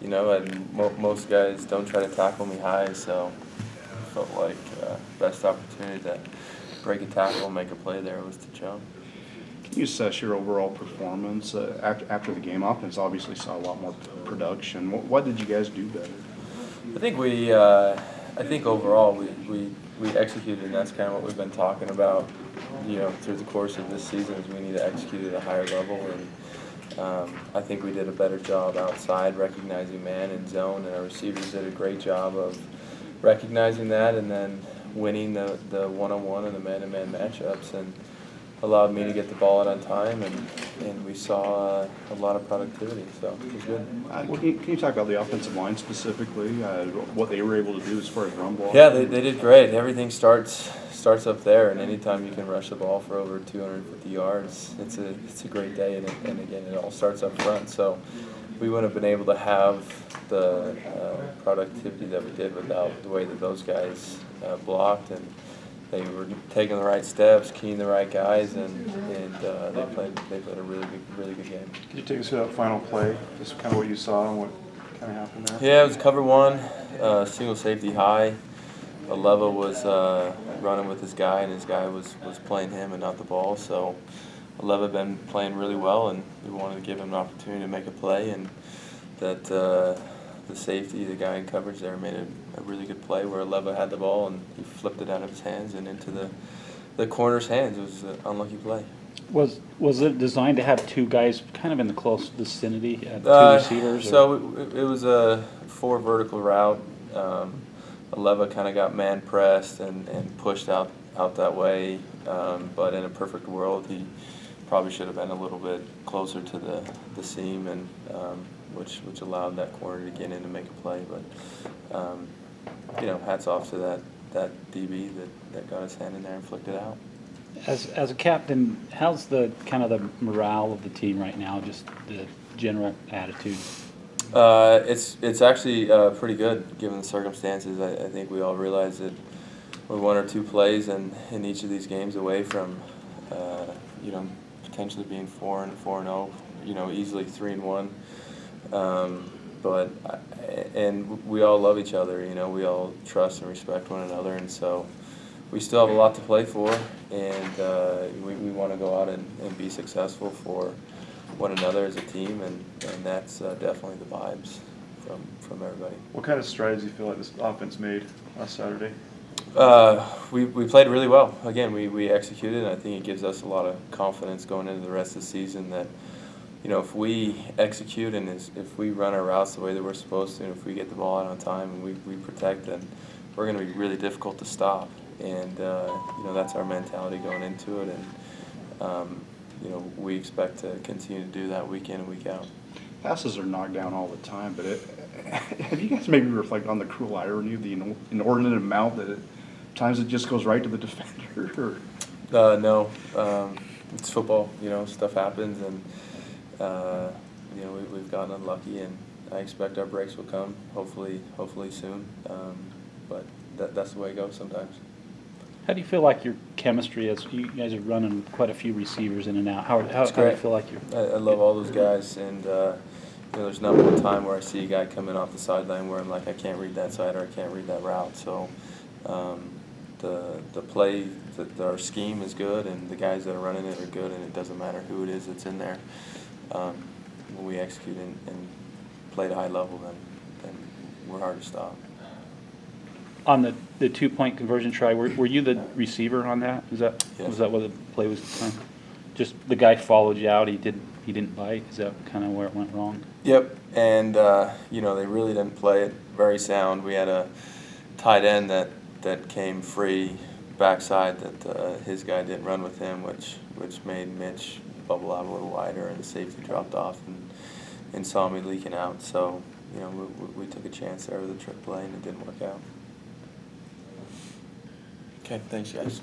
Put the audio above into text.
and most guys don't try to tackle me high, so I felt like best opportunity to break a tackle and make a play there was to jump. Can you assess your overall performance after the game? Offense obviously saw a lot more production. What did you guys do better? I think I think overall we executed, and that's kind of what we've been talking about, through the course of this season. Is we need to execute at a higher level, and I think we did a better job outside recognizing man and zone, and our receivers did a great job of recognizing that, and then winning the one-on-one and the man-to-man matchups, and allowed me to get the ball out on time, and we saw a lot of productivity, so it was good. Can you talk about the offensive line specifically, what they were able to do as far as run block? Yeah, they did great. Everything starts up there, and anytime you can rush the ball for over 250 yards, it's a great day, and again, it all starts up front. So we wouldn't have been able to have the productivity that we did without the way that those guys blocked, and they were taking the right steps, keying the right guys, and they played a really good game. Could you take us through that final play, just kind of what you saw and what kind of happened there? Yeah, it was cover one, single safety high. Aleva was running with his guy, and his guy was playing him and not the ball. So Aleva had been playing really well, and we wanted to give him an opportunity to make a play, and that the safety, the guy in coverage there, made a really good play where Aleva had the ball, and he flipped it out of his hands and into the corner's hands. It was an unlucky play. Was it designed to have two guys kind of in the close vicinity, two receivers? So it was a 4 vertical route. Aleva kind of got man pressed and pushed out that way, but in a perfect world, he probably should have been a little bit closer to the seam, and which allowed that corner to get in and make a play. But hats off to that DB that got his hand in there and flicked it out. As a captain, how's the kind of the morale of the team right now? Just the general attitude. It's actually pretty good given the circumstances. I think we all realize that we're 1 or 2 plays in each of these games away from potentially being 4-0, easily 3-1. But we all love each other. We all trust and respect one another, and so we still have a lot to play for, and we want to go out and be successful for one another as a team, and that's definitely the vibes from everybody. What kind of strides do you feel like this offense made last Saturday? We played really well. Again, we executed, and I think it gives us a lot of confidence going into the rest of the season that, if we execute and if we run our routes the way that we're supposed to, and if we get the ball out on time and we protect, then we're going to be really difficult to stop. And, that's our mentality going into it, and we expect to continue to do that week in and week out. Passes are knocked down all the time, but have you guys maybe reflect on the cruel irony of the inordinate amount that at times it just goes right to the defender? No, it's football. Stuff happens, and we've gotten unlucky, and I expect our breaks will come hopefully soon. But that's the way it goes sometimes. How do you feel like your chemistry is? You guys are running quite a few receivers in and out. How do you feel like you're? I love all those guys, and there's not one time where I see a guy coming off the sideline where I'm like, I can't read that side or I can't read that route. So the play, our scheme is good, and the guys that are running it are good, and it doesn't matter who it is that's in there. When we execute and play at a high level, then we're hard to stop. On the 2-point conversion try, were you the receiver on that? Yes. Was that what the play was? Just the guy followed you out. He didn't bite. Is that kind of where it went wrong? Yep, and they really didn't play it very sound. We had a tight end that came free backside that his guy didn't run with him, which made Mitch bubble out a little wider, and the safety dropped off and saw me leaking out. So we took a chance there with a trick play, and it didn't work out. Okay, thanks, guys.